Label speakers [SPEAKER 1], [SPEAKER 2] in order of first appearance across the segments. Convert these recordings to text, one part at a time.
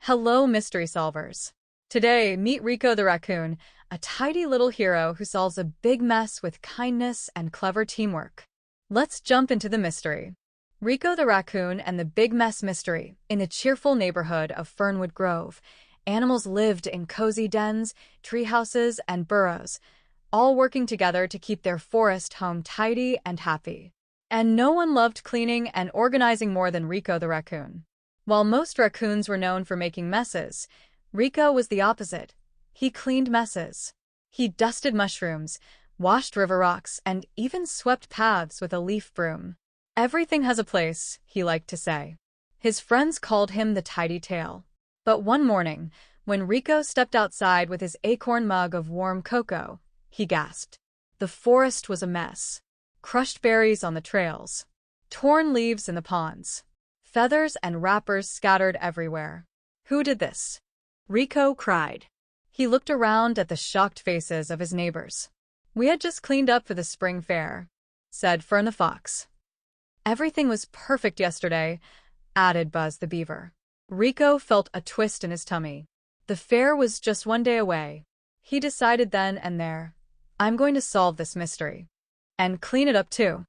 [SPEAKER 1] Hello, mystery solvers. Today, meet Rico the Raccoon, a tidy little hero who solves a big mess with kindness and clever teamwork. Let's jump into the mystery. Rico the Raccoon and the Big Mess Mystery. In the cheerful neighborhood of Fernwood Grove, animals lived in cozy dens, tree houses, and burrows, all working together to keep their forest home tidy and happy. And no one loved cleaning and organizing more than Rico the Raccoon. While most raccoons were known for making messes, Rico was the opposite. He cleaned messes. He dusted mushrooms, washed river rocks, and even swept paths with a leaf broom. Everything has a place, he liked to say. His friends called him the Tidy Tail. But one morning, when Rico stepped outside with his acorn mug of warm cocoa, he gasped. The forest was a mess. Crushed berries on the trails, torn leaves in the ponds, feathers and wrappers scattered everywhere. Who did this? Rico cried. He looked around at the shocked faces of his neighbors. We had just cleaned up for the spring fair, said Fern the Fox. Everything was perfect yesterday, added Buzz the Beaver. Rico felt a twist in his tummy. The fair was just one day away. He decided then and there, I'm going to solve this mystery. And clean it up too.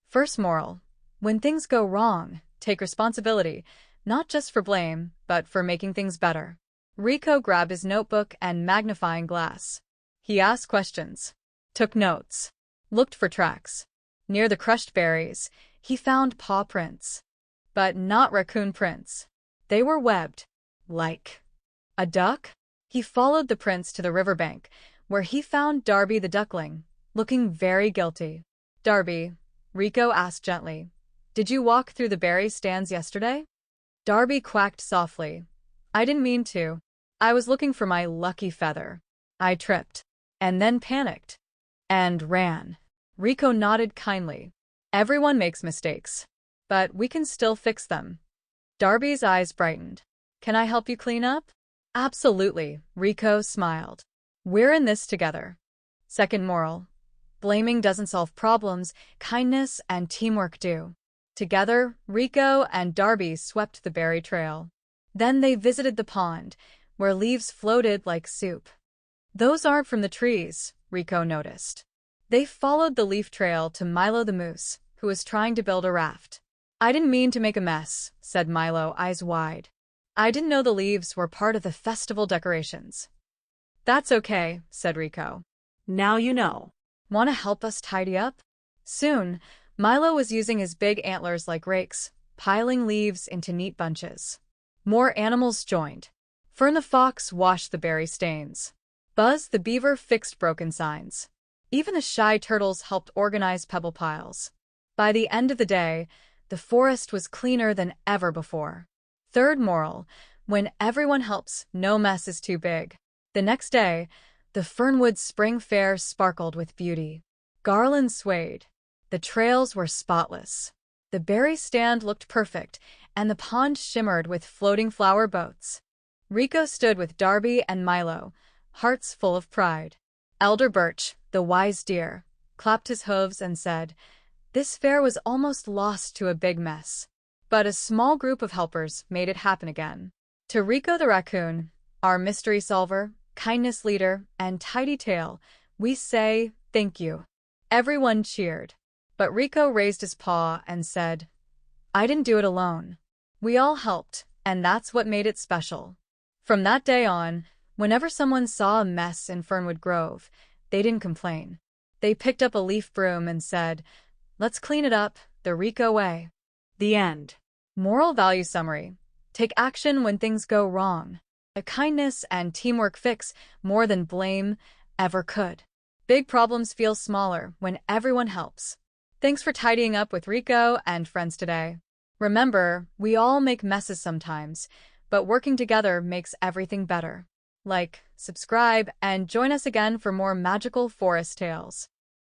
[SPEAKER 1] First moral: when things go wrong, take responsibility, not just for blame, but for making things better. Rico grabbed his notebook and magnifying glass. He asked questions, took notes, looked for tracks. Near the crushed berries, he found paw prints. But not raccoon prints. They were webbed. Like a duck? He followed the prints to the riverbank, where he found Darby the duckling, looking very guilty. Darby, Rico asked gently, did you walk through the berry stands yesterday? Darby quacked softly. I didn't mean to. I was looking for my lucky feather. I tripped, and then panicked, and ran. Rico nodded kindly. Everyone makes mistakes, but we can still fix them. Darby's eyes brightened. Can I help you clean up? Absolutely, Rico smiled. We're in this together. Second moral: blaming doesn't solve problems, kindness and teamwork do. Together, Rico and Darby swept the berry trail. Then they visited the pond, where leaves floated like soup. Those aren't from the trees, Rico noticed. They followed the leaf trail to Milo the moose, who was trying to build a raft. I didn't mean to make a mess, said Milo, eyes wide. I didn't know the leaves were part of the festival decorations. That's okay, said Rico. Now you know. Want to help us tidy up? Soon, Milo was using his big antlers like rakes, piling leaves into neat bunches. More animals joined. Fern the Fox washed the berry stains. Buzz the Beaver fixed broken signs. Even the shy turtles helped organize pebble piles. By the end of the day, the forest was cleaner than ever before. Third moral: when everyone helps, no mess is too big. The next day, the Fernwood Spring Fair sparkled with beauty. Garlands swayed. The trails were spotless. The berry stand looked perfect, and the pond shimmered with floating flower boats. Rico stood with Darby and Milo, hearts full of pride. Elder Birch, the wise deer, clapped his hooves and said, this fair was almost lost to a big mess. But a small group of helpers made it happen again. To Rico the Raccoon, our mystery solver, kindness leader, and tidy tail, we say thank you. Everyone cheered. But Rico raised his paw and said, I didn't do it alone. We all helped, and that's what made it special. From that day on, whenever someone saw a mess in Fernwood Grove, they didn't complain. They picked up a leaf broom and said, let's clean it up, the Rico way. The end. Moral value summary: take action when things go wrong. A kindness and teamwork fix more than blame ever could. Big problems feel smaller when everyone helps. Thanks for tidying up with Rico and friends today. Remember, we all make messes sometimes, but working together makes everything better. Like, subscribe, and join us again for more magical forest tales.